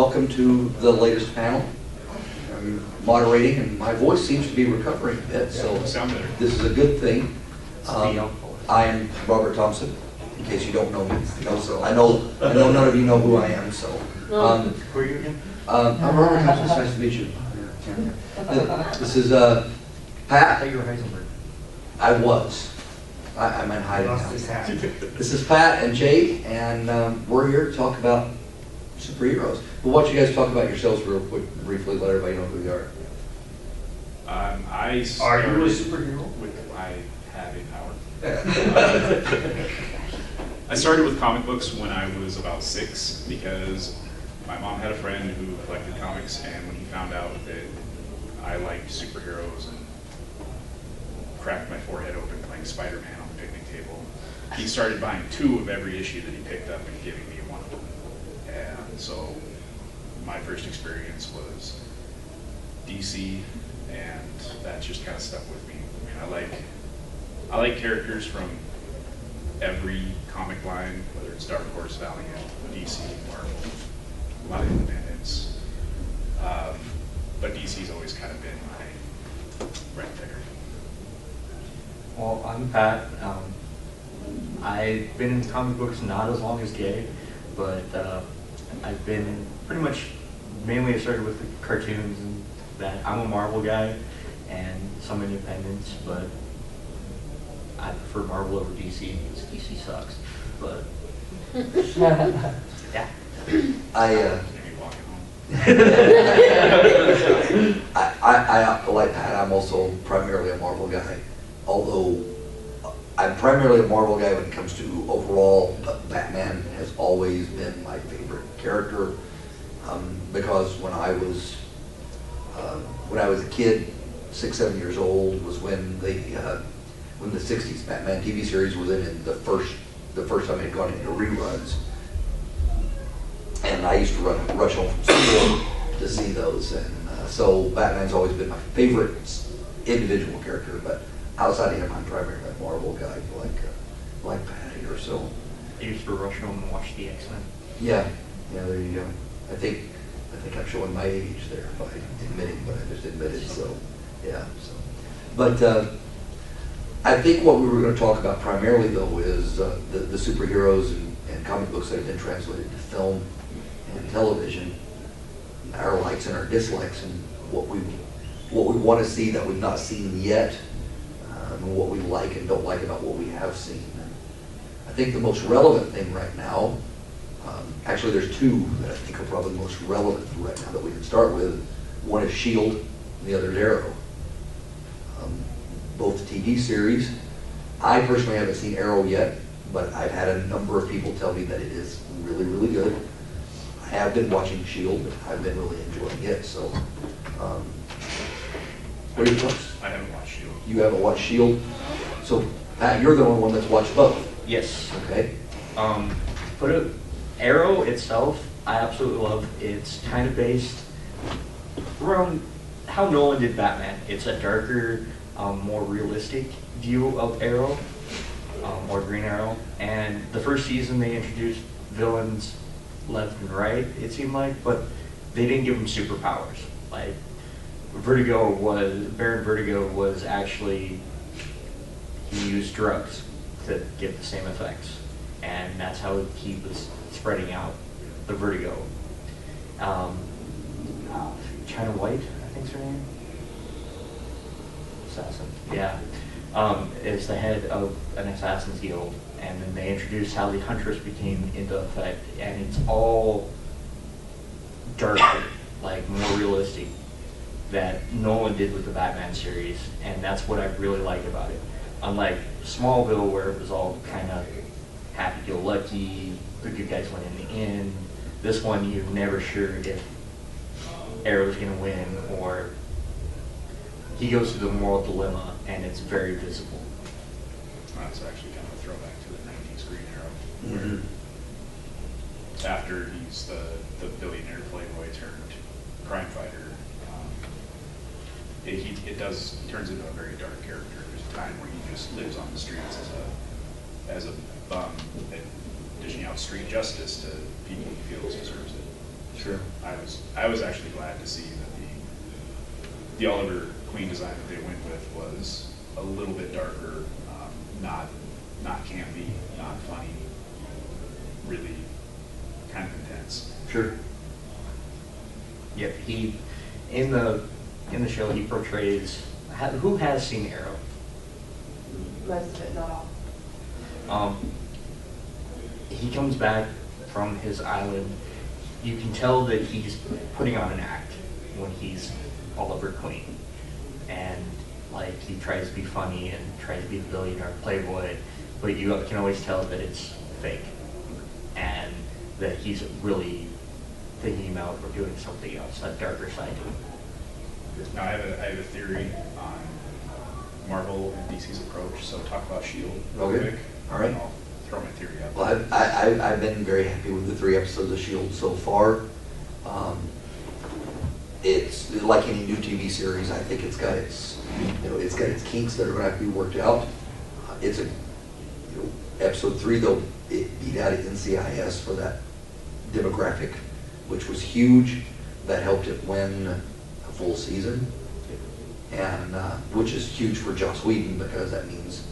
welcome to the latest panel. I'm moderating, and my voice seems to be recovering a bit, so this is a good thing. I am Robert Thomson, in case you don't know me. So I know none of you know who I am. So who are you again? I'm Robert Thomson. It's nice to meet you. This is Pat. I thought you were Heisenberg. I was. I'm in hiding now. This is Pat and Jake, and we're here to talk about superheroes. But why don't you guys talk about yourselves real quick, briefly, let everybody know who you are. Are you a superhero? I have a power. I started with comic books when I was about 6 because my mom had a friend who collected comics, and when he found out that I liked superheroes and cracked my forehead open playing Spider-Man on the picnic table, he started buying 2 of every issue that he picked up and giving me 1 of them. And so my first experience was DC, and that just kind of stuck with me. I mean, I like characters from every comic line, whether it's Dark Horse, Valiant, DC, Marvel, a lot of independents. But DC's always kind of been my right there. Well, I'm Pat. I've been in comic books not as long as Gay, but I've been pretty much, mainly I started with the cartoons and that. I'm a Marvel guy and some independents, but I prefer Marvel over DC because DC sucks. But yeah. I like Pat. I'm also primarily a Marvel guy, although I'm primarily a Marvel guy when it comes to overall, but Batman has always been my favorite character because when I was a kid, 6, 7 years old, was when the 60s Batman TV series was in the first time it had gone into reruns, and I used to rush home from school to see those, and so Batman's always been my favorite individual character. But outside of him, I'm primarily a Marvel guy, like Pat here. So I used to rush home and watch the X-Men. Yeah, there you go. I think I'm showing my age there by admitting what I just admitted. So yeah. So, but I think what we were going to talk about primarily, though, is the superheroes and comic books that have been translated to film and television, our likes and our dislikes, and what we want to see that we've not seen yet, and what we like and don't like about what we have seen. And I think the most relevant thing right now, actually there's 2 that I think are probably most relevant right now that we can start with. One is S.H.I.E.L.D. and the other is Arrow. Both TV series. I personally haven't seen Arrow yet, but I've had a number of people tell me that it is really, really good. I have been watching S.H.I.E.L.D. I've been really enjoying it. So, what are your thoughts? I haven't watched S.H.I.E.L.D. You haven't watched S.H.I.E.L.D.? So, Pat, you're the only one that's watched both. Yes. Okay. But Arrow itself, I absolutely love. It's kind of based around how Nolan did Batman. It's a darker, more realistic view of Arrow, or Green Arrow. And the first season they introduced villains left and right, it seemed like, but they didn't give them superpowers. Like Baron Vertigo was actually, he used drugs to get the same effects. And that's how he was spreading out the vertigo. China White, I think's her name. Assassin. Yeah. Is the head of an assassin's guild, and then they introduced how the Huntress became into effect, and it's all darker, like more realistic, that Nolan did with the Batman series, and that's what I really like about it. Unlike Smallville, where it was all kind of happy-go-lucky, the good guys went in the end. This one, you're never sure if Arrow's going to win, or he goes through the moral dilemma, and it's very visible. That's actually kind of a throwback to the 90s Green Arrow, where after he's the billionaire playboy turned crime fighter, it turns into a very dark character. There's a time where he just lives on the streets as a bum, and dishing out street justice to people he feels deserves it. Sure. I was actually glad to see that the Oliver Queen design that they went with was a little bit darker, not campy, not funny, really kind of intense. Sure. Yep, he in the show he portrays. Who has seen Arrow? Most of it, not all. He comes back from his island. You can tell that he's putting on an act when he's Oliver Queen, and like he tries to be funny and tries to be the billionaire playboy, but you can always tell that it's fake, and that he's really thinking about or doing something else, that darker side to him. Now, I have a theory on Marvel and DC's approach, so talk about S.H.I.E.L.D. real Okay. quick. All right. And I'll throw my theory out. Well, I've been very happy with the 3 episodes of S.H.I.E.L.D. so far. It's like any new TV series. I think it's got its kinks that are going to have to be worked out. Episode 3 though, it beat out NCIS for that demographic, which was huge. That helped it win a full season, and which is huge for Joss Whedon because that means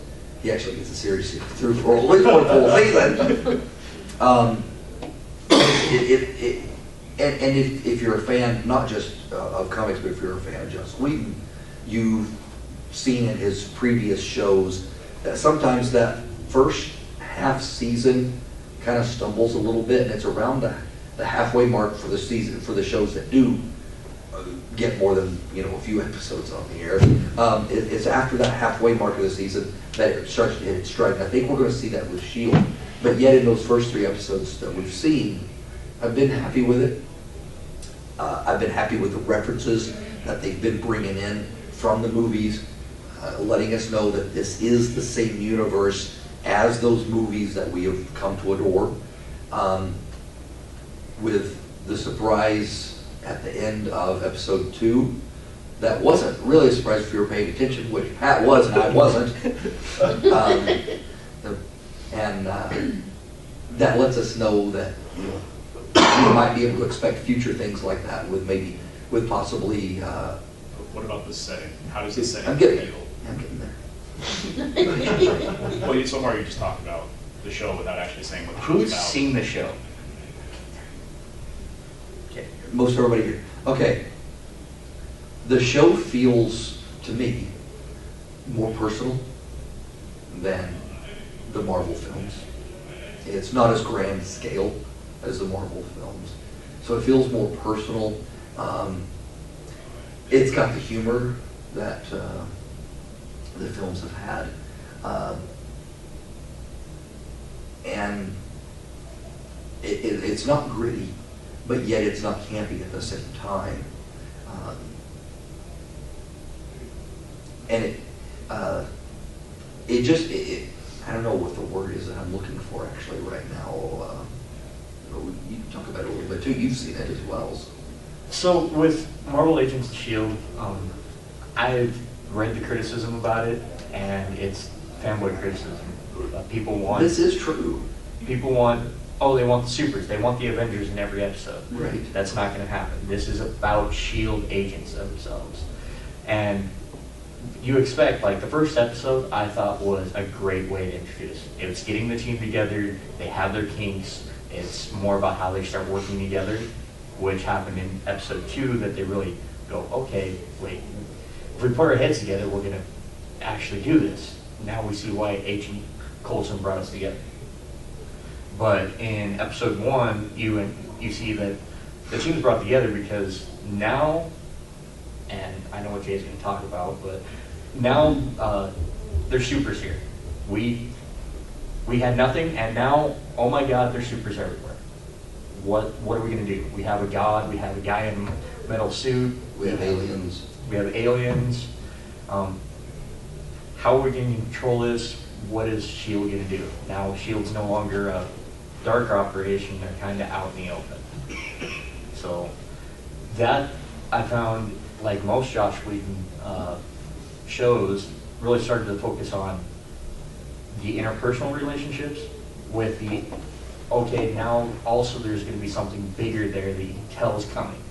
he actually gets the series through for at least one full season. And if you're a fan, not just of comics, but if you're a fan of Joss Whedon, you've seen in his previous shows that sometimes that first half season kind of stumbles a little bit, and it's around the halfway mark for the season, for the shows that do get more than a few episodes on the air. It's after that halfway mark of the season that it starts to hit its stride. And I think we're going to see that with S.H.I.E.L.D. But yet in those first 3 episodes that we've seen, I've been happy with it. I've been happy with the references that they've been bringing in from the movies, letting us know that this is the same universe as those movies that we have come to adore. With the surprise at the end of episode 2, that wasn't really a surprise if you were paying attention, which Pat was and I wasn't. That lets us know that we might be able to expect future things like that with possibly. What about the setting? How does the setting I'm getting feel? I'm getting there. Well, so far you just talked about the show without actually saying what the show's Who's about. seen the show? Okay. Most everybody here. Okay. The show feels, to me, more personal than the Marvel films. It's not as grand scale as the Marvel films. So it feels more personal. It's got the humor that the films have had. And it's not gritty, but yet it's not campy at the same time. And I don't know what the word is that I'm looking for actually right now. You can talk about it a little bit too. You've seen it as well. So with Marvel Agents of S.H.I.E.L.D., I've read the criticism about it, and it's fanboy criticism. People want. This is true. People want. Oh, they want the supers. They want the Avengers in every episode. Right. That's not going to happen. This is about S.H.I.E.L.D. agents themselves, and you expect, like the first episode, I thought was a great way to introduce. It was getting the team together. They have their kinks. It's more about how they start working together, which happened in episode 2, that they really go, okay, wait, if we put our heads together, we're going to actually do this. Now we see why Agent Coulson brought us together. But in episode 1, you see that the team's brought together because now, and I know what Jay's going to talk about, but now there's supers here. We had nothing, and now, oh my God, there's supers everywhere. What are we going to do? We have a god, we have a guy in a metal suit. We have aliens. We have aliens. How are we going to control this? What is S.H.I.E.L.D. going to do? Now S.H.I.E.L.D's no longer a dark operation, they're kind of out in the open. So that I found, like most Joss Whedon shows, really started to focus on the interpersonal relationships with the okay, now also there's going to be something bigger there that you can tell is coming.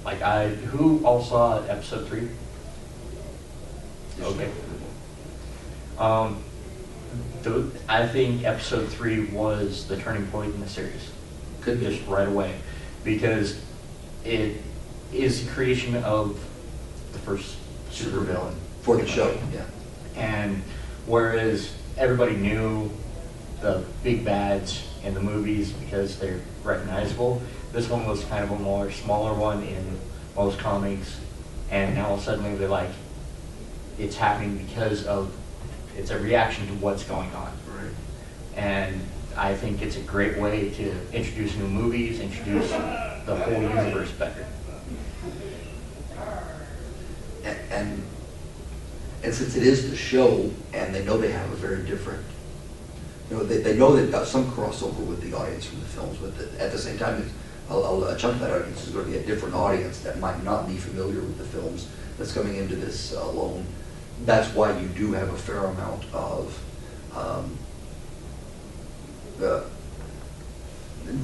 Like who all saw episode 3? Okay. I think episode 3 was the turning point in the series. Could be. Just right away, because it is the creation of the first supervillain for the show. Yeah. And whereas everybody knew the big bads in the movies because they're recognizable, this one was kind of a more smaller one in most comics, and now suddenly they're like, it's happening because of, it's a reaction to what's going on. Right. And I think it's a great way to introduce new movies, introduce the whole universe better. And since it is the show, and they know they have a very different, they know they've got some crossover with the audience from the films, but at the same time, a chunk of that audience is going to be a different audience that might not be familiar with the films that's coming into this alone. That's why you do have a fair amount of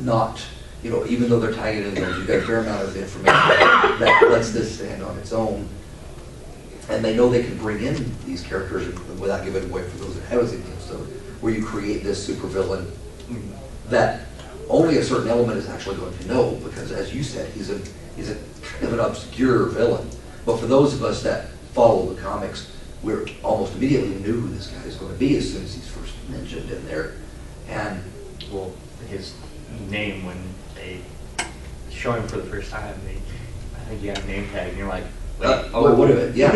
not, even though they're tying it in those, you've got a fair amount of information that lets this stand on its own. And they know they can bring in these characters without giving away for those that haven't seen the episode, where you create this supervillain that only a certain element is actually going to know, because as you said, he's a kind of an obscure villain. But for those of us that follow the comics, we're almost immediately knew who this guy is going to be as soon as he's first mentioned in there. And well, his name, when they show him for the first time, I think you have a name tag, and you're like, what of it? Yeah,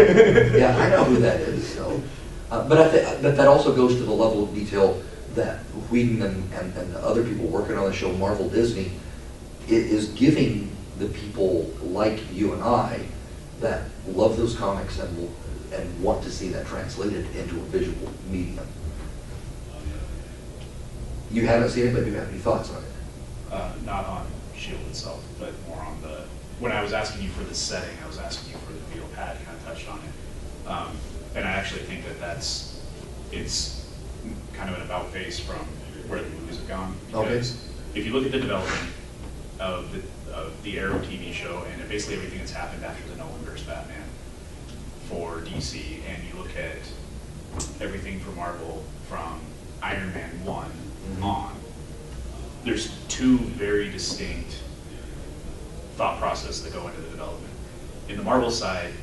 yeah, I know who that is. So, but I think that also goes to the level of detail that Whedon and the other people working on the show, Marvel Disney, is giving the people like you and I that love those comics and want to see that translated into a visual medium. You haven't seen it, but do you have any thoughts on it? Not on S.H.I.E.L.D. itself, but more on when I was asking you for the setting, I was asking you for the feel. Pat kind of touched on it. And I actually think it's kind of an about face from where the movies have gone. Because if you look at the development of the Arrow TV show and basically everything that's happened after the Nolanverse Batman for DC, and you look at everything for Marvel from Iron Man 1 on, there's two very distinct thought processes that go into the development. In the Marvel side,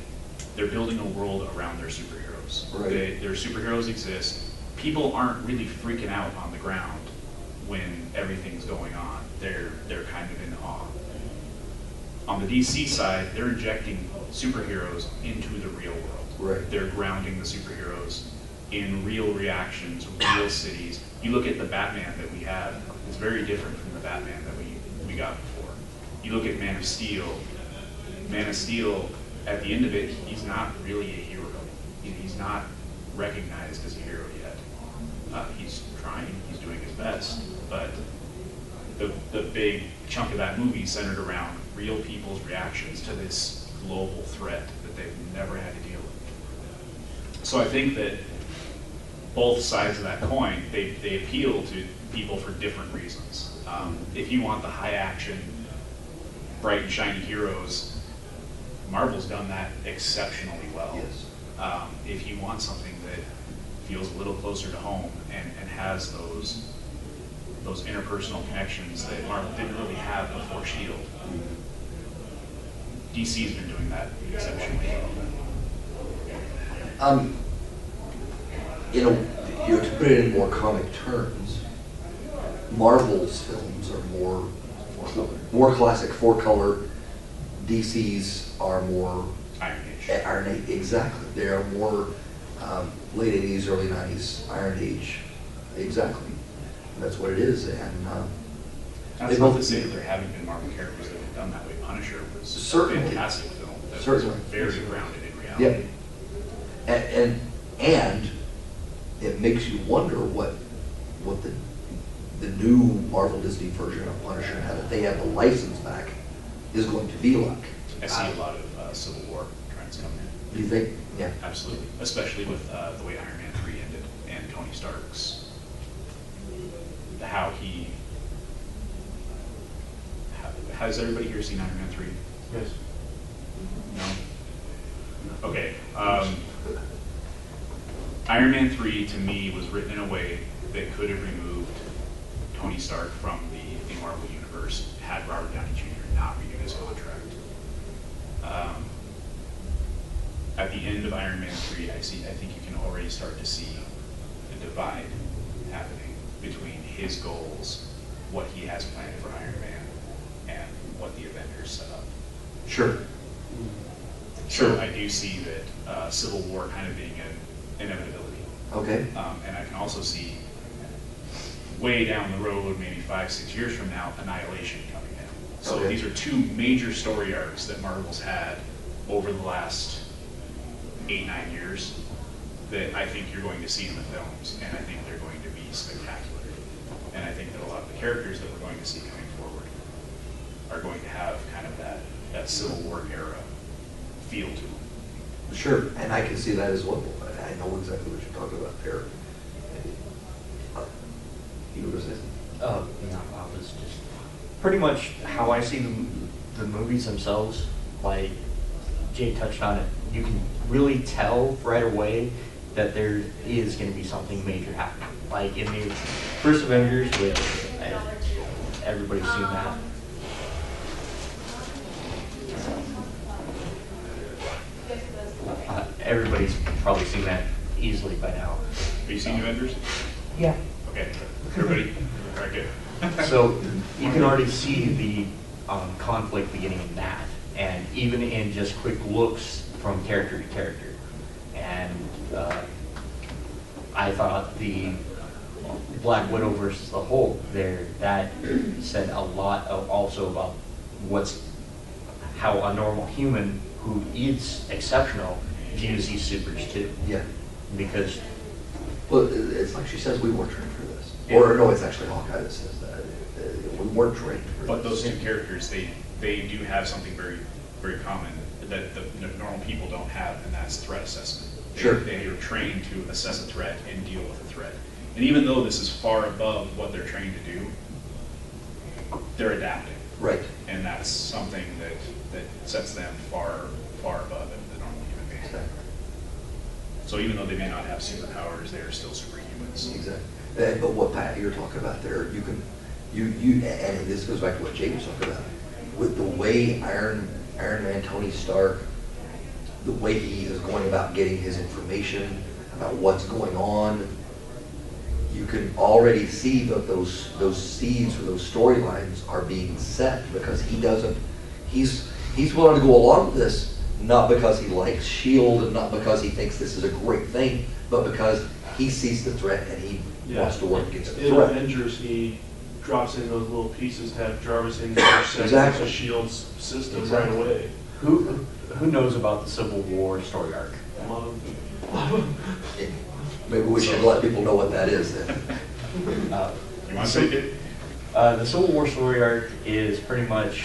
they're building a world around their superheroes. Right. Their superheroes exist. People aren't really freaking out on the ground when everything's going on. They're kind of in awe. On the DC side, they're injecting superheroes into the real world. Right. They're grounding the superheroes in real reactions, real cities. You look at the Batman that we have, it's very different from the Batman that we got before. You look at Man of Steel. Man of Steel, at the end of it, he's not really a hero. He's not recognized as a hero yet. He's trying, he's doing his best, but the big chunk of that movie centered around real people's reactions to this global threat that they've never had to deal with. So I think that both sides of that coin, they appeal to people for different reasons. If you want the high action, bright and shiny heroes, Marvel's done that exceptionally well. Yes. If you want something that feels a little closer to home and has those interpersonal connections that Marvel didn't really have before S.H.I.E.L.D., DC's been doing that exceptionally well. To put it in more comic terms, Marvel's films are more classic 4-color. DC's are more Iron Age. Iron Age, exactly. They are more late 80s, early 90s Iron Age, exactly. And that's what it is. And that's not to say that there haven't been Marvel characters that have done that way. Punisher was certainly a fantastic film that certainly was very grounded in reality. Yeah. And it makes you wonder what the new Marvel Disney version of Punisher, now that they have the license back, is going to be like. I see a lot of Civil War trends coming in. Do you think? Yeah. Absolutely. Especially with the way Iron Man 3 ended and Tony Stark's, how he has everybody here seen Iron Man 3? Yes. No? Okay. Iron Man 3 to me was written in a way that could have removed Tony Stark from the Marvel Universe had Robert Downey Jr. not renewed his contract. At the end of Iron Man 3, I think you can already start to see the divide happening between his goals, what he has planned for Iron Man, and what the Avengers set up. Sure. So I do see that Civil War kind of being an inevitability. Okay. And I can also see way down the road, maybe 5-6 years from now, Annihilation coming in. So Okay. these are two major story arcs that Marvel's had over the last 8-9 years that I think you're going to see in the films, and I think they're going to be spectacular. And I think that a lot of the characters that we're going to see coming forward are going to have kind of that Civil War era feel to them. Sure, and I can see that as well. I know exactly what you're talking about there. You were going to say something? No, I was just pretty much how I see the movies themselves. Like Jay touched on it, you can really tell right away that there is going to be something major happening. Like in the first Avengers, which everybody's seen that. Everybody's probably seen that easily by now. Have you seen Avengers? Yeah. Okay, everybody, all right, good. So you can already see the conflict beginning in that, and even in just quick looks from character to character. And I thought the Black Widow versus the Hulk there, that said a lot of also about how a normal human who is exceptional views these supers too. Yeah. Because Well, it's like she says, we weren't trained for this. Or no, it's actually Hawkeye that says that. We weren't trained for But this. those two characters, they do have something very, very common that the normal people don't have, and that's threat assessment. Sure. They are trained to assess a threat and deal with a threat. And even though this is far above what they're trained to do, they're adapting. Right. And that's something that sets them far, far above the normal human being. Exactly. So even though they may not have superpowers, they are still superhumans. Exactly. But what Pat, you're talking about there, and this goes back to what Jake was talking about, with the way Iron Man, Tony Stark, the way he is going about getting his information about what's going on, you can already see that those seeds or those storylines are being set because he's willing to go along with this, not because he likes S.H.I.E.L.D. and not because he thinks this is a great thing, but because he sees the threat and he wants to work against the In threat. Avengers, he drops in those little pieces to have Jarvis in there, Exactly. S.H.I.E.L.D.'s system Exactly. right away. who knows about the Civil War story arc? Maybe we should let people know what that is then. You want to take it? The Civil War story arc is pretty much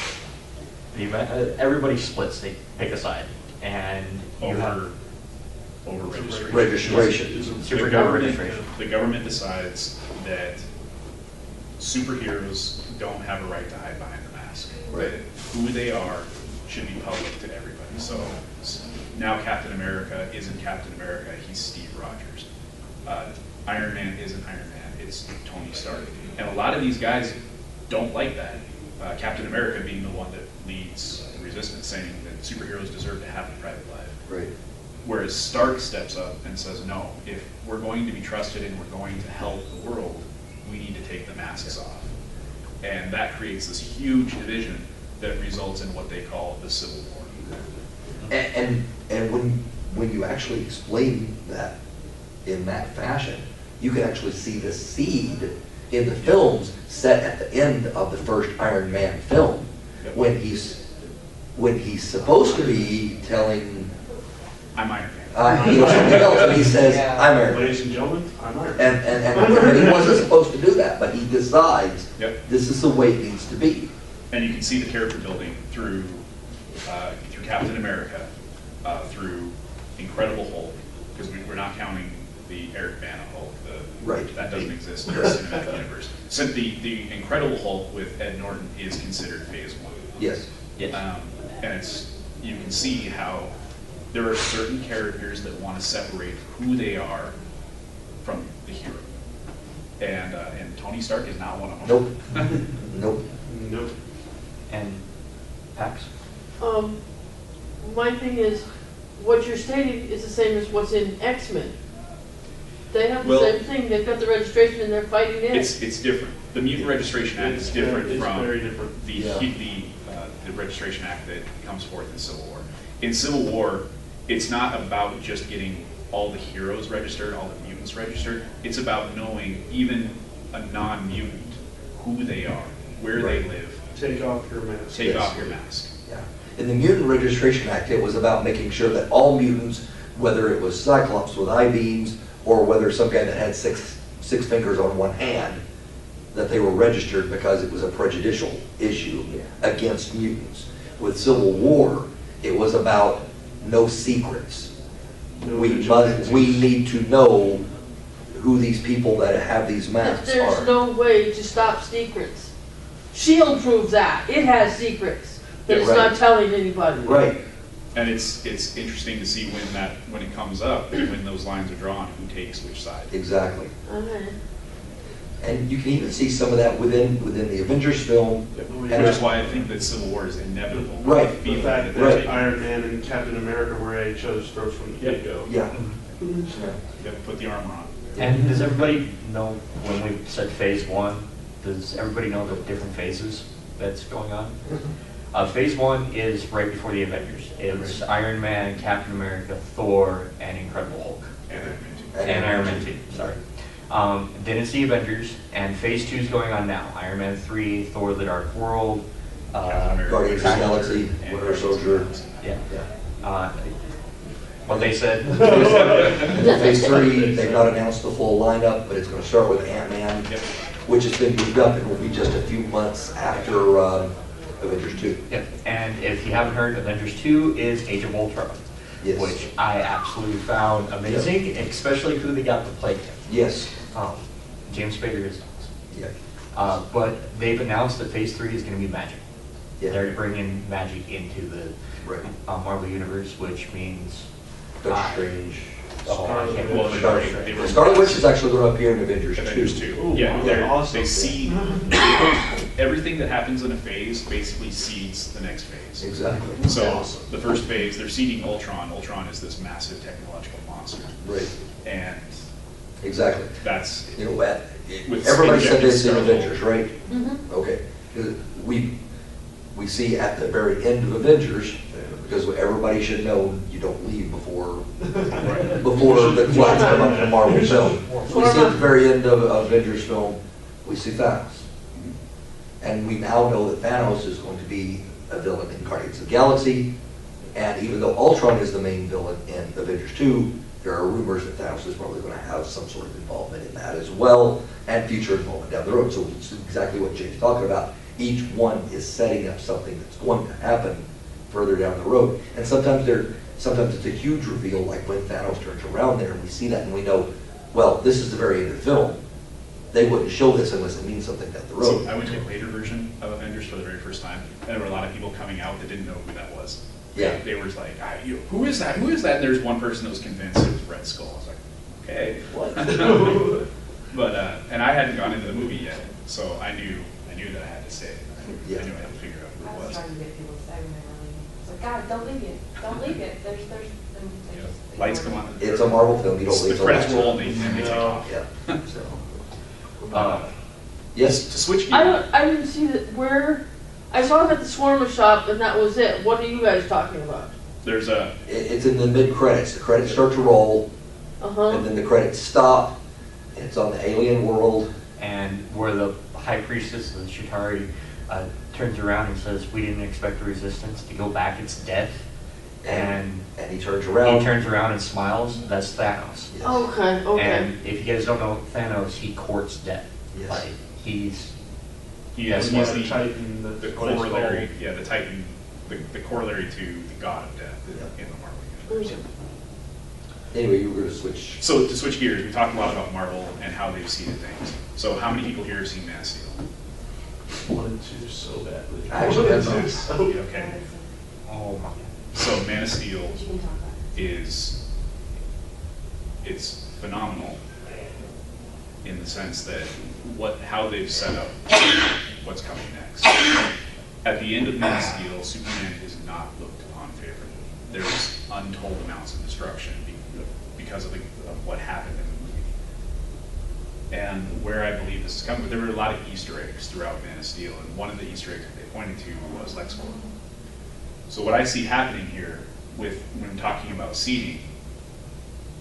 everybody splits. They pick a side, and you have Over registration. Registration. superhero registration. The government decides that superheroes don't have a right to hide behind the mask. Right. That who they are should be public to everybody. So now Captain America isn't Captain America, he's Steve Rogers. Iron Man isn't Iron Man, it's Tony Stark. And a lot of these guys don't like that. Captain America being the one that leads the resistance, saying that superheroes deserve to have a private life. Right. Whereas Stark steps up and says, no, if we're going to be trusted and we're going to help the world, we need to take the masks off. And that creates this huge division that results in what they call the Civil War. And when you actually explain that in that fashion, you can actually see the seed in the films set at the end of the first Iron Man film, Yep. when he's supposed to be telling I'm Iron Man. something else, and he says, Yeah. "I'm Iron Man." Ladies and gentlemen, I'm Iron. And he wasn't supposed to do that, but he decides Yep. this is the way it needs to be. And you can see the character building through Captain America, through Incredible Hulk, because we're not counting the Eric Bana Hulk. Right. That doesn't exist in the cinematic universe. So the Incredible Hulk with Ed Norton is considered phase 1. Yes. Yes. And you can see how there are certain characters that want to separate who they are from the hero. And Tony Stark is not one of them. Nope. Nope. Nope. And Pax? My thing is, what you're stating is the same as what's in X-Men. They have the Well, same thing, they've got the registration and they're fighting it. It's different. The Mutant Registration Act is different It's from very different. the Registration Act that comes forth in Civil War. In Civil War, it's not about just getting all the heroes registered, all the mutants registered. It's about knowing even a non-mutant who they are, where they live. Take off your mask. Take off your mask. Yeah. In the Mutant Registration Act, it was about making sure that all mutants, whether it was Cyclops with I-beams or whether some guy that had six fingers on one hand, that they were registered because it was a prejudicial issue against mutants. With Civil War, it was about no secrets. No We vigilantes. need to know who these people that have these masks There's are. no way to stop secrets. S.H.I.E.L.D. proves that. It has secrets, but Yeah, it's right. not telling anybody. Right. And it's interesting to see when it comes up, when those lines are drawn, who takes which side. Exactly. Okay. And you can even see some of that within the Avengers film. Oh, And Which is why I think that Civil War is inevitable. Right. The Feeling fact that that they're taking- Iron Man and Captain America were at each other's throats from the get-go. Yeah. You have to put the armor on. And does everybody know, when we said phase 1, does everybody know the different phases that's going on? Phase 1 is right before the Avengers. It's Iron Man, Captain America, Thor, and Incredible Hulk. And Iron Man too. And Iron Man 2, sorry. Then it's the Avengers, and phase 2 is going on now. Iron Man 3, Thor the Dark World, Captain America, Guardians of the Galaxy, and Winter Guardians of the Soldier. Galaxy. yeah. Yeah. What they said. Phase 3, they've not announced the full lineup, but it's going to start with Ant-Man, Yep. which has been moved up and will be just a few months after Avengers 2. Yep. And if you haven't heard, Avengers 2 is Age of Ultron, Yes. which I absolutely found amazing, especially who they got to play him. Yes. James Spader is awesome. Yeah. But they've announced that phase 3 is going to be magic. Yeah. They're bringing magic into the Right. Marvel Universe, which means Doctor Strange. I can't Well, believe Scarlet Doctor Witch. Strange. Scarlet Witch is actually going to appear in Avengers 2. Avengers 2. Ooh, Yeah, wow. they're- Awesome. they see everything that happens in a phase basically seeds the next phase. Exactly. So the first phase, they're seeding Ultron. Ultron is this massive technological monster, Right. and Exactly. that's You know, With everybody said Injected this in Scarlet. Avengers, right? Mm-hmm. Okay. We see at the very end of Avengers, because everybody should know you don't leave before the flags come up in the Marvel film. We see at the very end of Avengers film, we see Thanos. And we now know that Thanos is going to be a villain in Guardians of the Galaxy. And even though Ultron is the main villain in Avengers 2, there are rumors that Thanos is probably going to have some sort of involvement in that as well, and future involvement down the road. So it's exactly what Jay's talking about. Each one is setting up something that's going to happen further down the road. And sometimes it's a huge reveal, like when Thanos turns around there, and we see that and we know, well, this is the very end of the film. They wouldn't show this unless it means something down the road. So I went to a later version of Avengers for the very first time, and there were a lot of people coming out that didn't know who that was. Yeah. They were like, who is that? Who is that? And there's one person that was convinced it was Red Skull. I was like, okay. What? But, and I hadn't gone into the movie yet, so I knew that I had to say it. Yeah. I knew I had to figure out who I it was was. trying to get people to stay when they were leaving. It's like, God, don't leave it. Don't leave it. There's, and they Yeah. just. Lights come on. It's a Marvel film, you don't leave The till credits after. roll and they take off. Yeah, so. Uh, Yes, To switch I gears. didn't see that, where, I saw it at the Swarmer shop and that was it. What are you guys talking about? There's a, it's in the mid-credits. The credits start to roll, and Uh-huh. then the credits stop, and it's on the alien world. and where the high priestess, the Chitauri, turns around and says, "We didn't expect the resistance to go back its death." And And he turns around. he turns around and smiles. That's Thanos. Yes. Okay, okay. And if you guys don't know Thanos, he courts death. Yes. Like he's he Yes, is He's the, the Titan, the that's corollary, yeah, the Titan, the corollary to the god of death Yeah. in the Marvel universe. Anyway, you were going to switch. So to switch gears, we talked a lot about Marvel and how they've seeded things. So how many people here have seen Man of Steel? wanted to so badly. I actually have Wanted to not. so Okay. Oh my. So Man of Steel is, it's phenomenal in the sense that how they've set up what's coming next. At the end of Man of Steel, Superman is not looked upon favorably. There's untold amounts of destruction because of what happened in the movie. And where I believe this is coming, there were a lot of Easter eggs throughout Man of Steel, and one of the Easter eggs that they pointed to was LexCorp. So what I see happening here when talking about seeding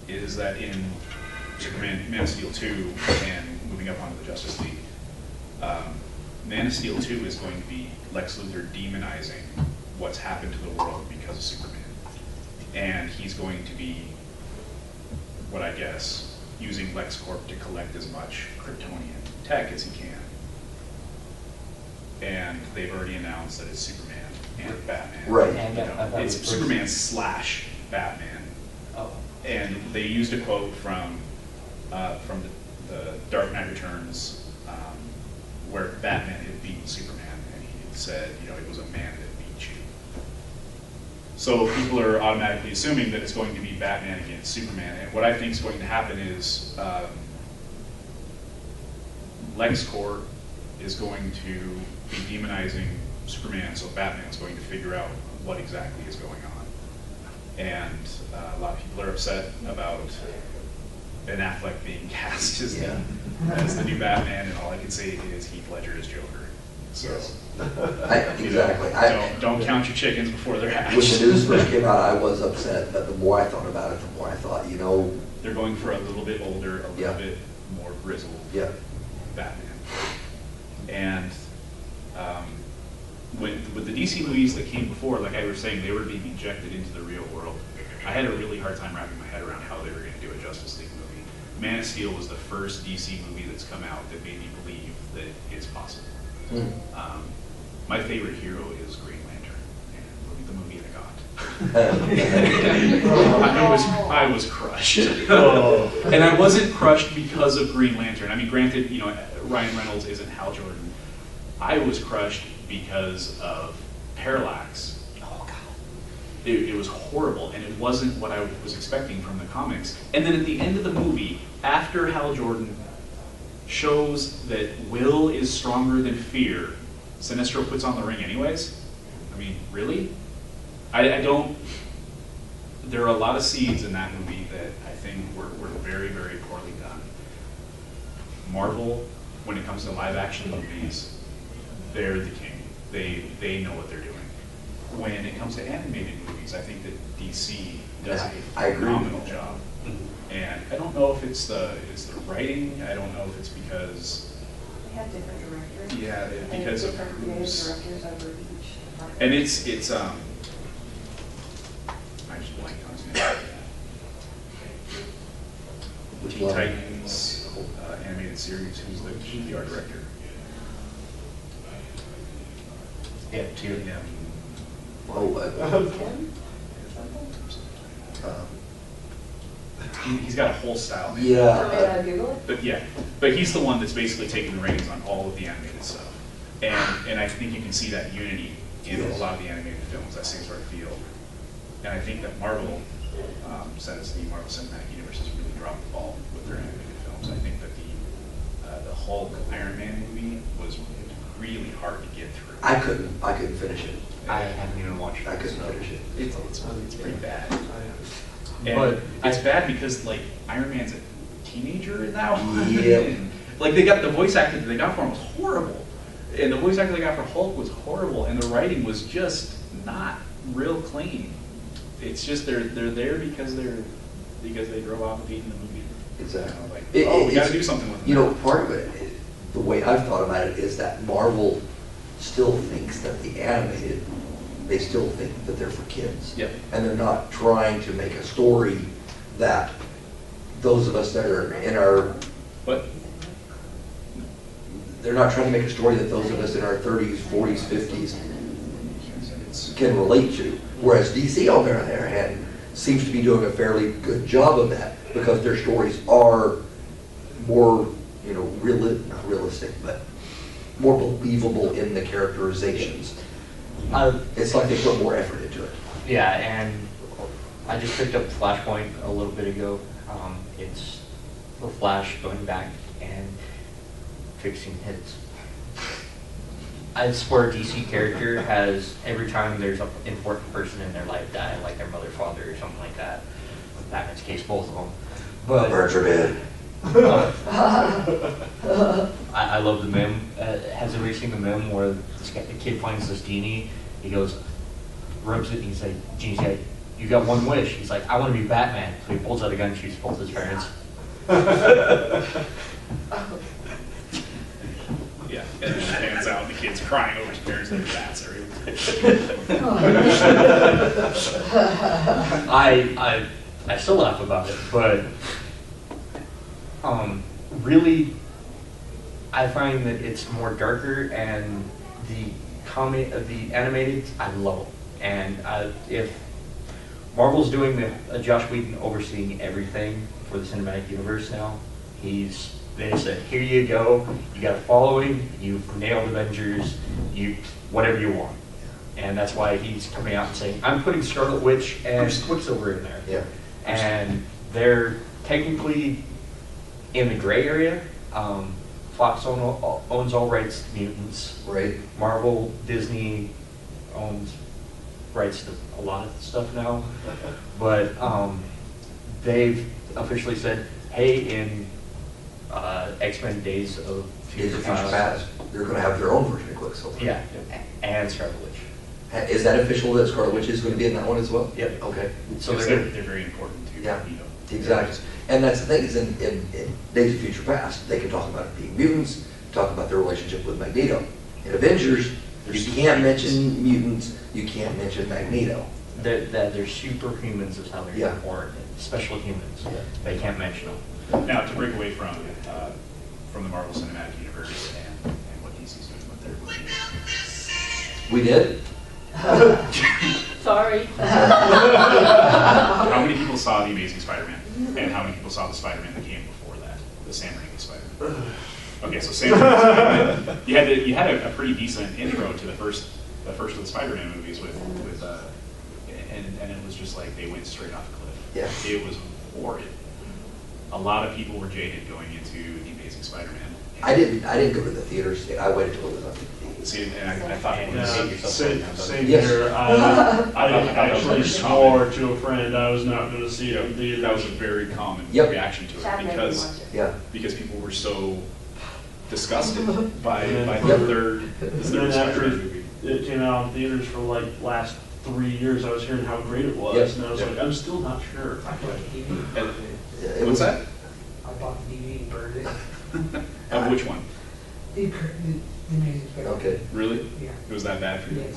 is that in Superman, Man of Steel 2, and moving up onto the Justice League, Man of Steel 2 is going to be Lex Luthor demonizing what's happened to the world because of Superman. And he's going to be, what I guess, using LexCorp to collect as much Kryptonian tech as he can. And they've already announced that it's Superman and Batman. Right. And You know, it's Superman / Batman. Oh. And they used a quote from the Dark Knight Returns, where Batman had beaten Superman, and he had said, you know, it was a man that beat you. So people are automatically assuming that it's going to be Batman against Superman, and what I think is going to happen is LexCorp is going to be demonizing Superman, so Batman is going to figure out what exactly is going on. And a lot of people are upset about Ben Affleck being cast as the new Batman, and all I can say is Heath Ledger as Joker. So, Exactly. don't count your chickens before they're hatched. When the news first came out, I was upset, but the more I thought about it, the more I thought, you know. They're going for a little bit older, a little bit more grizzled Batman. And with the DC movies that came before, like I was saying, they were being injected into the real world. I had a really hard time wrapping my head around how they were going to do a Justice League movie. Man of Steel was the first DC movie that's come out that made me believe that it's possible. My favorite hero is Green Lantern, and look at the movie that got. I was crushed. And I wasn't crushed because of Green Lantern. I mean, granted, you know, Ryan Reynolds isn't Hal Jordan. I was crushed because of Parallax. Oh God. It was horrible, and it wasn't what I was expecting from the comics. And then at the end of the movie, after Hal Jordan shows that will is stronger than fear, Sinestro puts on the ring anyways? I mean, really? I don't... There are a lot of seeds in that movie that I think were very, very poorly done. Marvel, when it comes to live action movies, they're the king. They know what they're doing. When it comes to animated movies, I think that DC does a phenomenal job. And I don't know if it's the writing. I don't know if it's because they have different directors. Yeah, because of different who's. directors over each department. And it's I just blanked on his name. Teen Titans animated series. Who's the GFGR director? Yeah, too. Yeah. He's got a whole style. Yeah. Google it? But he's the one that's basically taking the reins on all of the animated stuff. And I think you can see that unity in a lot of the animated films, that same sort of feel. And I think that Marvel, since the Marvel Cinematic Universe has really dropped the ball with their animated films. I think that the Hulk Iron Man movie was really hard to get through. I couldn't finish it. I haven't even watched it. I couldn't finish it. It's pretty bad. And it's bad because like Iron Man's a teenager now. Yeah. Like they got the voice actor that they got for him was horrible, and the voice actor they got for Hulk was horrible, and the writing was just not real clean. It's just they're there because they drove off the beat in the movie. Exactly. Like, we got to do something with it. You know, part of it, the way I've thought about it is that Marvel still thinks that the animated, they still think that they're for kids. Yep. And they're not trying to make a story that those of us that are in our, But they're not trying to make a story that those of us in our 30s, 40s, 50s can relate to. Whereas DC, on the other hand, seems to be doing a fairly good job of that because their stories are more, you know, not realistic, but more believable in the characterizations. It's like they put more effort into it. Yeah, and I just picked up Flashpoint a little bit ago. It's the Flash going back and fixing his. I swear a DC character has, every time there's an important person in their life die, like their mother, father, or something like that. In Batman's case, both of them. But Birds are dead. I love the meme. Has everybody seen the meme where the kid finds this genie? He goes, rubs it, and he's like, genie's like, you got one wish. He's like, I want to be Batman. So he pulls out a gun and shoots both his parents. Yeah, and then it pans out, the kid's crying over his parents and their bats everywhere. I still laugh about it, but really, I find that it's more darker, and the animated, I love it. And if Marvel's doing the Josh Whedon overseeing everything for the cinematic universe now, they said, here you go, you got a following, you've nailed Avengers, whatever you want. And that's why he's coming out and saying, I'm putting Scarlet Witch and Quicksilver in there. Yeah. And they're technically in the gray area. Fox owns all rights to mutants. Right. Marvel, Disney owns rights to a lot of stuff now. But they've officially said, hey, in X-Men Days of Future Past, they're going to have their own version of Quicksilver. Yeah, and Scarlet Witch. Is that official that Scarlet Witch is going to be in that one as well? Yep. Okay. So they're very important to Yeah. Magneto. Exactly. And that's the thing, is in Days of Future Past, they can talk about it being mutants, talk about their relationship with Magneto. In Avengers, you can't mention mutants, you can't mention Magneto. They're superhumans is how they're Yeah. born, special humans. Yeah. They can't mention them. Now, to break away from the Marvel Cinematic Universe and what DC's doing with their movies. We did? Sorry. How many people saw The Amazing Spider-Man? And how many people saw the Spider-Man that came before that? The Sam Raimi Spider-Man. Okay, so Sam Raimi Spider-Man. You had a pretty decent intro to the first of the Spider-Man movies with and it was just like they went straight off the cliff. Yeah. It was horrid. A lot of people were jaded going into The Amazing Spider-Man. I didn't go to the theaters. I waited till it was on TV. See, and I thought it Yeah, was same Yes. here. I actually swore to a friend I was not going to see it in theaters. that was a very common Yep. reaction to it Chad made me because watch it. Yeah. people were so disgusted by Yep. the third And then after Spider-Man movie. it came out in theaters for like last 3 years, I was hearing how great it was, Yep. and I was like, I'm still not sure. I bought the DVD. And- It What's was- that? I bought the DVD and burned it. Of which one? The Amazing Spider-Man. Okay. Really? Yeah. It was that bad for you? Yes.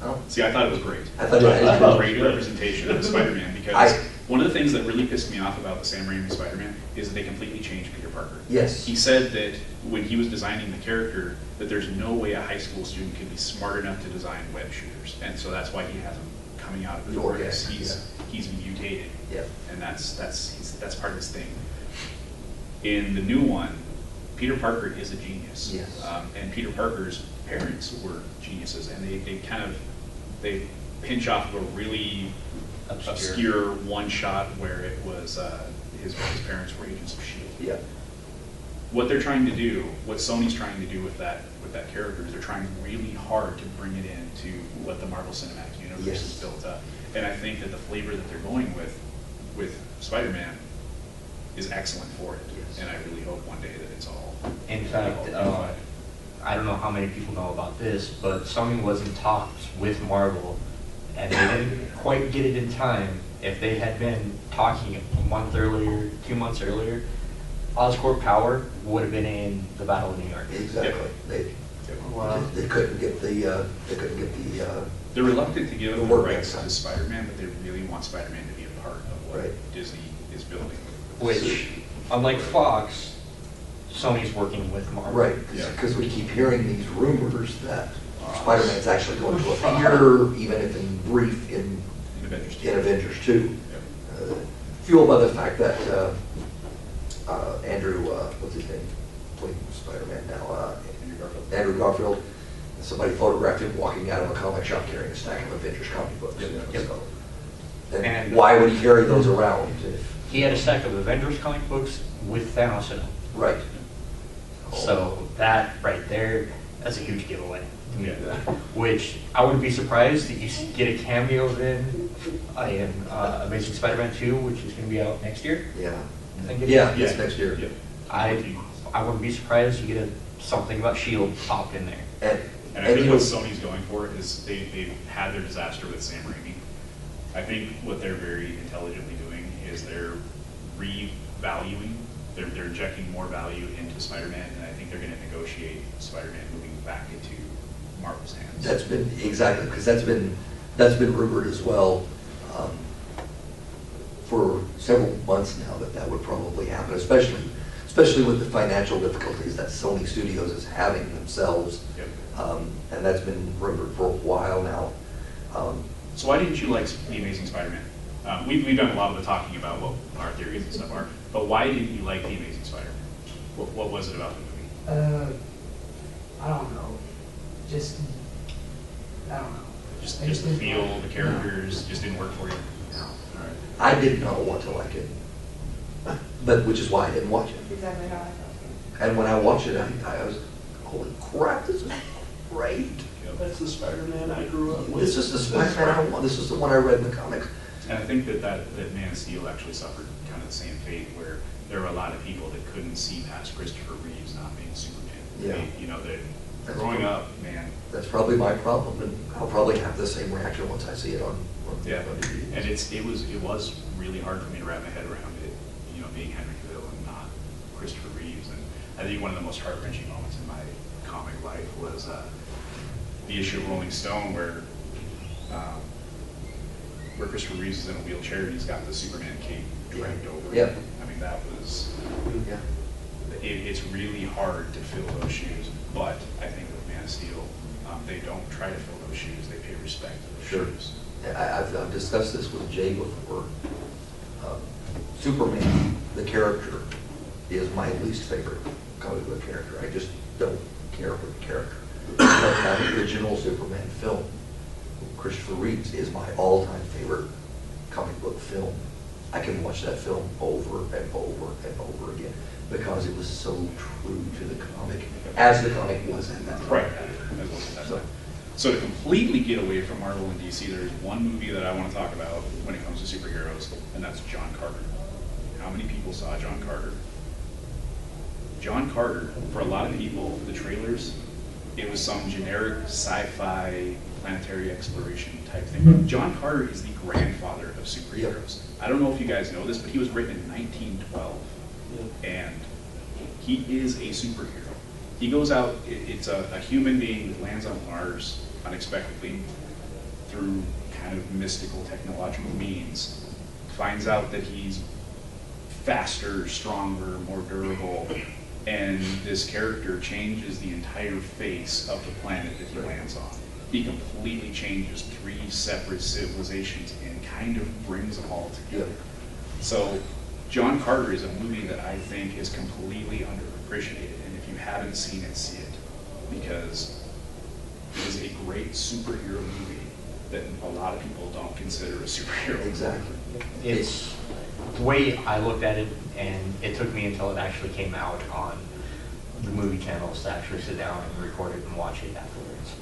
Oh. See, I thought it was great. I thought I It thought was it a great good. representation of Spider-Man because one of the things that really pissed me off about the Sam Raimi Spider-Man is that they completely changed Peter Parker. Yes. He said that when he was designing the character, that there's no way a high school student could be smart enough to design web shooters, and so that's why he has him coming out of his Okay, organs. He's mutated, Yeah. and that's part of his thing. In the new one, Peter Parker is a genius. Yes. And Peter Parker's parents were geniuses, and they pinch off of a really obscure one shot where it was his parents were agents of S.H.I.E.L.D. Yeah. What they're trying to do, what Sony's trying to do with that character, is they're trying really hard to bring it into what the Marvel Cinematic Universe Yes. has built up. And I think that the flavor that they're going with Spider-Man is excellent for it. Yes. And I really hope one day that it's all. In fact, I don't know how many people know about this, but Sony was in talks with Marvel, and they didn't quite get it in time. If they had been talking a month earlier, 2 months earlier, Oscorp Power would have been in the Battle of New York. Exactly. Wow. They couldn't get the They're reluctant to give The them the work rights rights. to Spider-Man, but they really want Spider-Man to be a part of what Right. Disney is building. Which, unlike Fox, Sony's working with Marvel. right, Yeah. because we keep hearing these rumors that Spider-Man's actually going to appear, even if in brief, in Avengers. Avengers 2. Yep. Fueled by the fact that Andrew, what's his name? Spider-Man now, Andrew Garfield. Somebody photographed him walking out of a comic shop carrying a stack of Avengers comic books. You know, Yep. so. And And- why would he carry those around? He had a stack of Avengers comic books with Thanos in them. Right. So that right there, that's a huge giveaway. Yeah. Which I wouldn't be surprised that you get a cameo then in Amazing Spider-Man 2, which is going to be out next year. Yeah. I think it is. Yeah, it's next year. Yep. I wouldn't be surprised you get something about S.H.I.E.L.D. popped in there. And I think what Sony's going for is they've had their disaster with Sam Raimi. I think what they're very intelligently doing is they're revaluing, they're injecting more value into Spider-Man, and I think they're going to negotiate Spider-Man moving back into Marvel's hands. That's been, exactly, because that's been rumored as well for several months now that would probably happen, especially with the financial difficulties that Sony Studios is having themselves. Yep. And that's been rumored for a while now. So why didn't you like The Amazing Spider-Man? We've done a lot of the talking about what our theories and stuff are, but why didn't you like The Amazing Spider-Man? What was it about the movie? I don't know. Just, I don't know. Just I the didn't feel, like- the characters just didn't work for you? No. All right. I didn't know what to like it, but which is why I didn't watch it. That's exactly how I felt. And when I watched it, I was, holy crap, this is great. That's the Spider-Man I grew up with. This is the Spider-Man I want. This is the one I read in the comics. And I think that Man of Steel actually suffered kind of the same fate, where there were a lot of people that couldn't see past Christopher Reeves not being Superman. Yeah. You know, that That's growing true. up, man. That's probably my problem, and I'll probably have the same reaction once I see it on Yeah. DVD. And it was really hard for me to wrap my head around it, you know, being Henry Cavill and not Christopher Reeves. And I think one of the most heart-wrenching moments in my comic life was the issue of Rolling Stone where Christopher Reeves is in a wheelchair and he's got the Superman cape draped over Yeah. him. I mean, that was, Yeah. it's really hard to fill those shoes, but I think with Man of Steel, they don't try to fill those shoes, they pay respect to those Sure. shoes. I've discussed this with Jay before. Superman, the character, is my least favorite comic book character. I just don't care for the character. But that original Superman film, Christopher Reeves, is my all-time favorite comic book film. I can watch that film over and over and over again because it was so true to the comic, as the comic was at that time. Right. So to completely get away from Marvel and DC, there's one movie that I want to talk about when it comes to superheroes, and that's John Carter. How many people saw John Carter? John Carter, for a lot of people, the trailers, it was some generic sci-fi planetary exploration type thing. John Carter is the grandfather of superheroes. I don't know if you guys know this, but he was written in 1912, and he is a superhero. He goes out, it's a human being that lands on Mars unexpectedly through kind of mystical technological means, finds out that he's faster, stronger, more durable, and this character changes the entire face of the planet that he lands on. He completely changes 3 separate civilizations and kind of brings them all together. So John Carter is a movie that I think is completely underappreciated, and if you haven't seen it, see it, because it is a great superhero movie that a lot of people don't consider a superhero. Exactly. It's the way I looked at it, and it took me until it actually came out on the movie channels to actually sit down and record it and watch it afterwards.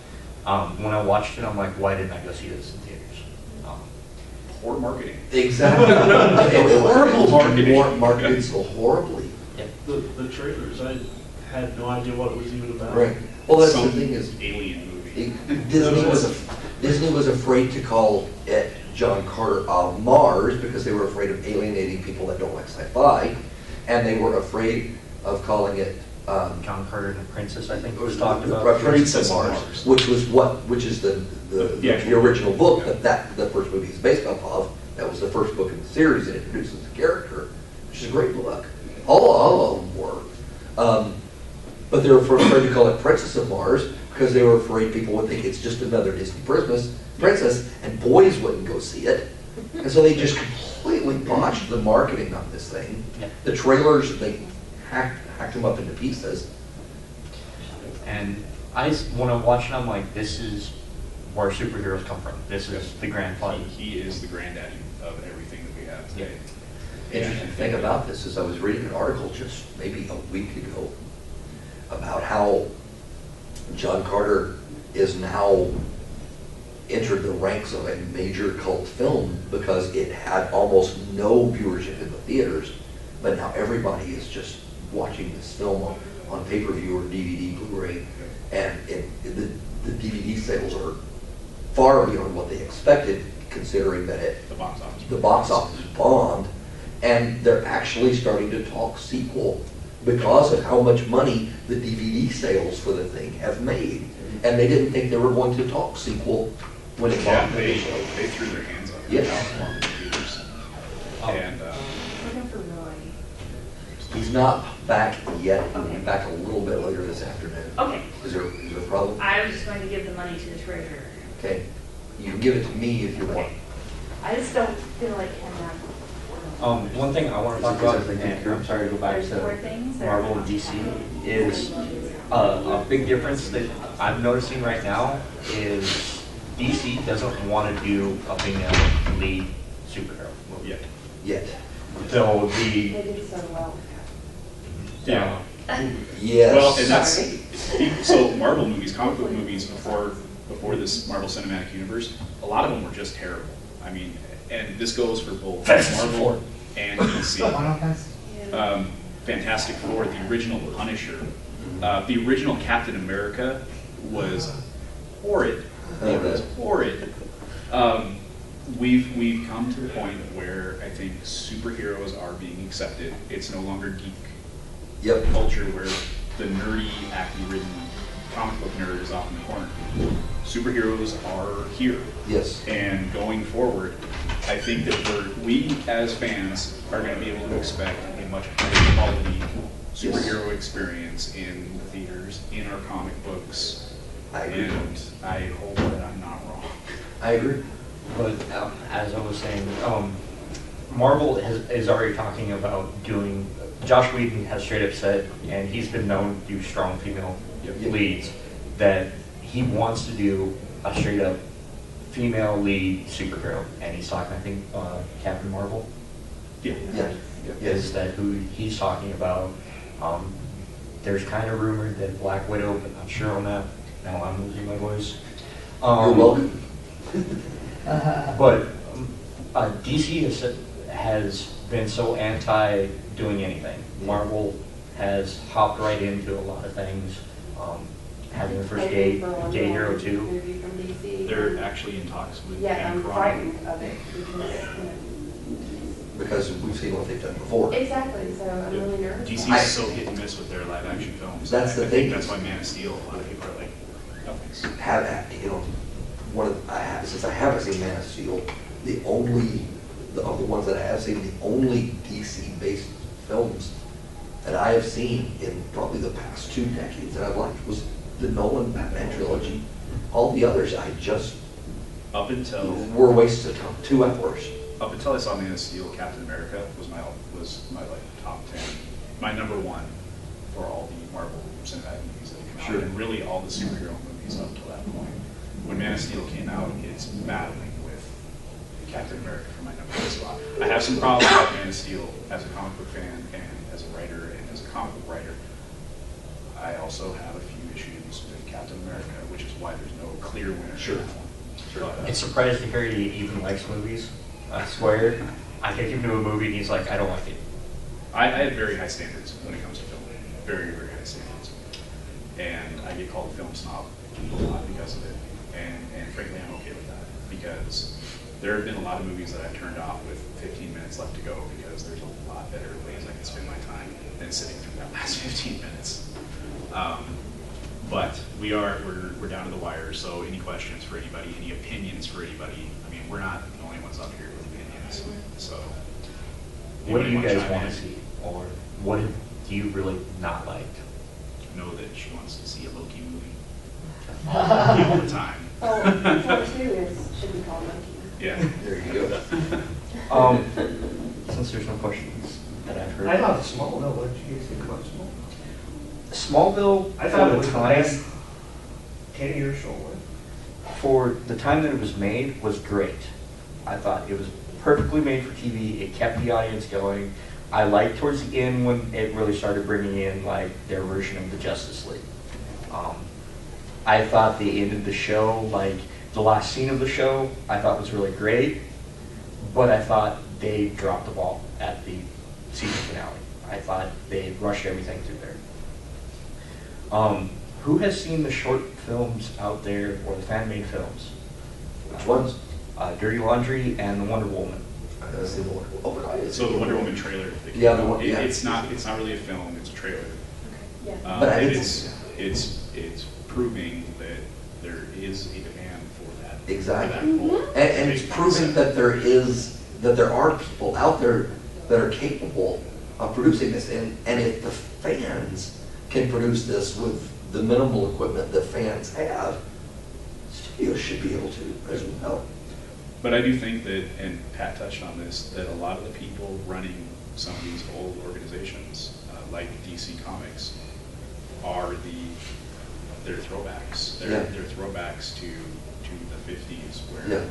When I watched it, I'm like, why didn't I go see this in theaters? Poor marketing. Exactly. Horrible marketing. Marketed so horribly. The trailers, I had no idea what it was even about. Right. Well, that's Some the thing is, alien movie. Disney was afraid to call it John Carter of Mars because they were afraid of alienating people that don't like sci-fi, and they were afraid of calling it John Carter and the Princess, I think, it was was talked about. Princess of Mars, which is the original book that the first movie is based off of. That was the first book in the series that introduces the character, which is a great book. All of them were. But they were afraid to call it Princess of Mars because they were afraid people would think it's just another Disney princess, and boys wouldn't go see it. And so they just completely botched the marketing on this thing. Yeah. The trailers, they hacked them up into pieces. when I'm watching, I'm like, this is where superheroes come from. This is the grandfather. He is the granddaddy of everything that we have today. Interesting thing about this is I was reading an article just maybe a week ago about how John Carter is now entered the ranks of a major cult film because it had almost no viewership in the theaters, but now everybody is just watching this film on pay-per-view or DVD, Blu-ray, and the DVD sales are far beyond what they expected, considering that The box office. the box office bombed, and they're actually starting to talk sequel because of how much money the DVD sales for the thing have made. And they didn't think they were going to talk sequel when it Yeah, bombed. they threw their hands up. Yeah. On the computers. And Looking for Roy. He's not back yet. He'll be back a little bit later this afternoon. Okay, Is there a problem? I was just going to give the money to the treasurer. Okay. You can give it to me if you want. I just don't feel like One thing I want to talk about, and I'm sorry to go back there's four to things that Marvel are and DC, is a big difference that I'm noticing right now is DC doesn't want to do a female lead superhero movie. yeah. Yet. So They did so well. Yeah. Yes. Well, and that's so Marvel movies, comic book movies before this Marvel Cinematic Universe, a lot of them were just terrible. I mean, and this goes for both Marvel and DC. Fantastic Four, the original Punisher, the original Captain America was horrid. It was horrid. We've come to the point where I think superheroes are being accepted. It's no longer geek Yep. culture where the nerdy, acne-ridden comic book nerd is off in the corner. Superheroes are here. Yes. And going forward, I think that we as fans are going to be able to expect a much higher quality superhero experience in the theaters, in our comic books. I agree. And I hope that I'm not wrong. I agree. But as I was saying, Marvel is already talking about doing. Josh Whedon has straight up said, and he's been known to do strong female leads, that he wants to do a straight up female lead superhero, and he's talking, I think, Captain Marvel. Yeah. Yeah. Is that who he's talking about? There's kind of rumored that Black Widow, but not sure on that. Now I'm losing my voice. You're welcome. But DC has been so anti doing anything. Marvel has hopped right into a lot of things. Having the first gay hero too. They're actually in talks with Yeah, I'm Toronto. frightened of it Because we've seen what they've done before. exactly, so I'm really nervous. DC's I- so hit and miss with their live action films. That's the I thing. think that's why Man of Steel, a lot of people are like, no thanks. Since I haven't seen Man of Steel, of the ones that I have seen, the only DC-based films that I have seen in probably the past 2 decades that I've liked was the Nolan Batman trilogy. All the others I just Up until were wastes of time, 2 hours. I saw Man of Steel, Captain America was my like top 10, my number 1 for all the Marvel cinematic movies that come out, Sure. and really all the superhero movies up to that point. When Man of Steel came out, it's battling with Captain America for my number 1 spot. I have some problems with Man of Steel as a comic book fan and as a writer and as a comic book writer. I also have a few issues with Captain America, which is why there's no clear winner. Sure. But, It's surprised to hear he even likes movies. I swear. I take him to a movie and he's like, I don't like it. I have very high standards when it comes to film. Very, very high standards. And I get called a film snob a lot because of it. And frankly, I'm okay with that. Because there have been a lot of movies that I've turned off with 15 minutes left to go because there's a lot better ways I can spend my time than sitting through that last 15 minutes. But we're down to the wire, so any questions for anybody, any opinions for anybody? I mean, we're not the only ones up here with opinions, so. What do you anybody guys chime want in? to see? Or what do you really not like? Know that she wants to see a Loki movie all the time. Oh, number 2 should be called Monkey. Yeah. There you go. Since there's no questions that I've heard. I thought Smallville, what did you guys think about Smallville? Smallville, I thought for it was the the time, best 10-year show. For the time that it was made, was great. I thought it was perfectly made for TV. It kept the audience going. I liked towards the end when it really started bringing in like their version of the Justice League. I thought they ended the show, like the last scene of the show, I thought was really great, but I thought they dropped the ball at the season finale. I thought they rushed everything through there. Who has seen the short films out there, or the fan-made films? Which ones? Dirty Laundry and The Wonder Woman. I didn't see the Wonder Woman. Oh, I didn't see So the Wonder Woman trailer. Yeah, the one- yeah. It's not really a film, it's a trailer. Yeah. But I And didn't it's proving that there is a demand for that. Exactly. For that role. And it's proving that there are people out there that are capable of producing this. And if the fans can produce this with the minimal equipment that fans have, studios should be able to as well. But I do think that, and Pat touched on this, that a lot of the people running some of these old organizations, like DC Comics, are they're throwbacks. They're throwbacks to the 50s where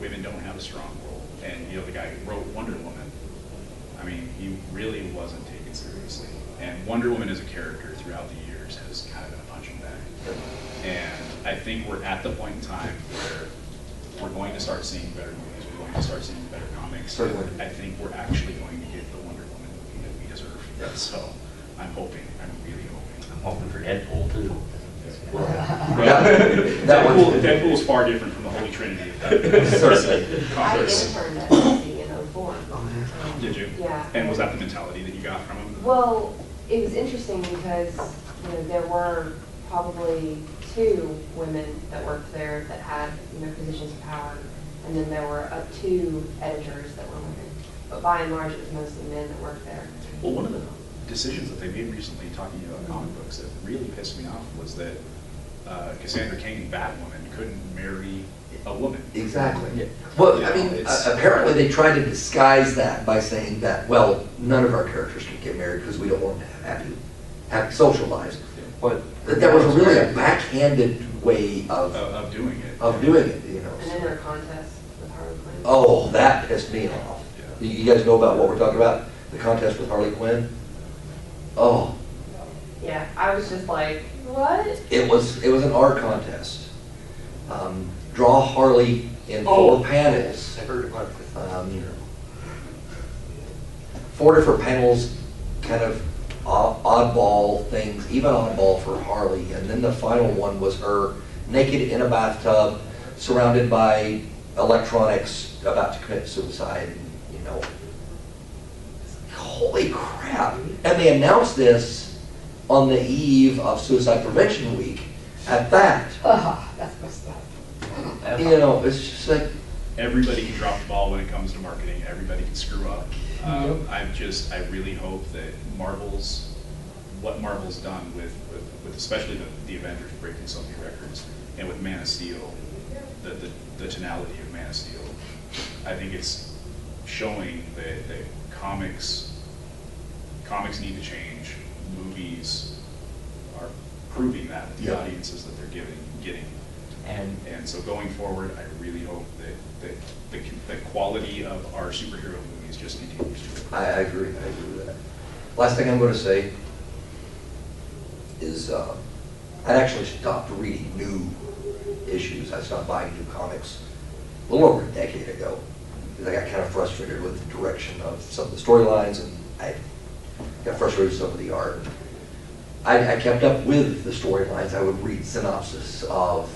women don't have a strong role. And you know, the guy who wrote Wonder Woman, I mean, he really wasn't taken seriously. And Wonder Woman as a character throughout the years has kind of been a punching bag. And I think we're at the point in time where we're going to start seeing better movies. We're going to start seeing better comics. Certainly. I think we're actually going to get the Wonder Woman movie that we deserve. Yes. So I'm really hoping. I'm hoping for Deadpool too. Deadpool is far different from the Holy Trinity of that. Certainly. I interned at DC in 04. Did you? Yeah. And was that the mentality that you got from him? Well, it was interesting because there were probably 2 women that worked there that had positions of power, and then there were 2 editors that were women. But by and large, it was mostly men that worked there. Well, one of the decisions that they made recently, talking about comic books, that really pissed me off was that Cassandra Cain, Batwoman, couldn't marry a woman. Exactly. Yeah. Well, You I know, mean, it's- apparently they tried to disguise that by saying that, well, none of our characters can get married because we don't want them to have happy social lives. But That there was really a backhanded way of doing it. doing it, And then there were contests with Harley Quinn. Oh, that pissed me off. Yeah. You guys know about what we're talking about? The contest with Harley Quinn? Oh, Yeah, I was just like, what? it was an art contest. Draw Harley in 4 panels. I heard about it. 4 different panels, kind of oddball things, even oddball for Harley. And then the final one was her naked in a bathtub, surrounded by electronics, about to commit suicide. Holy crap! And they announced this on the eve of Suicide Prevention Week. At that, That's messed up. it's just like, Everybody can drop the ball when it comes to marketing. Everybody can screw up. I really hope that what Marvel's done with especially the Avengers breaking so many records, and with Man of Steel, the tonality of Man of Steel, I think it's showing that comics need to change. Movies are proving that with the audiences that they're getting. And so going forward, I really hope that the quality of our superhero movies just continues to I agree with that. Last thing I'm going to say is I actually stopped reading new issues. I stopped buying new comics a little over a decade ago because I got kind of frustrated with the direction of some of the storylines, and I got frustrated with some of the art. I kept up with the storylines. I would read synopsis of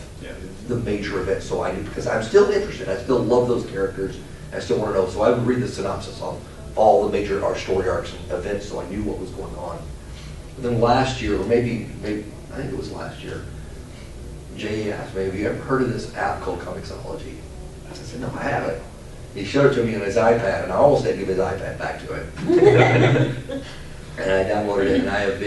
the major events, so I knew, because I'm still interested. I still love those characters. I still want to know, so I would read the synopsis on all the major story arcs and events, so I knew what was going on. But then last year, or maybe I think it was last year, Jay asked me, "Have you ever heard of this app called Comixology?" I said, "No, I haven't." He showed it to me on his iPad, and I almost didn't give his iPad back to him. And I downloaded it, and I've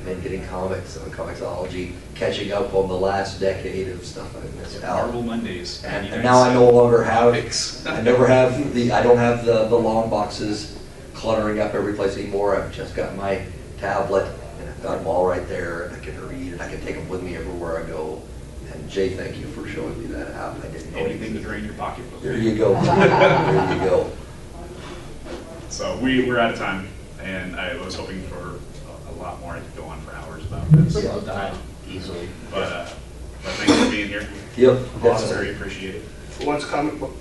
been getting comics on Comixology, catching up on the last decade of stuff I've missed out. Marvel Mondays. And now I no longer have, I don't have the long boxes cluttering up every place anymore. I've just got my tablet and a got them all right there, and I can read, and I can take them with me everywhere I go. And Jay, thank you for showing me that app. I didn't know Anything to it drain your pocketbook. There you go. There you go. So we're out of time, and I was hoping for a lot more. I could go on for hours about this. So that easily. But thanks for being here. Yep, It's definitely. very appreciated. What's comic book?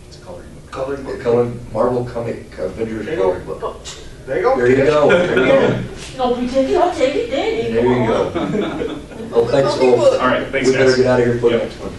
It's a coloring book. Coloring The book? Marvel comic Avengers There you go. coloring book. There you go. There you go. There you go. No, we take it, I'll take it, Danny. There you go. Well, thanks, folks. All right, thanks, We better guys. get out of here for the Yep. next one.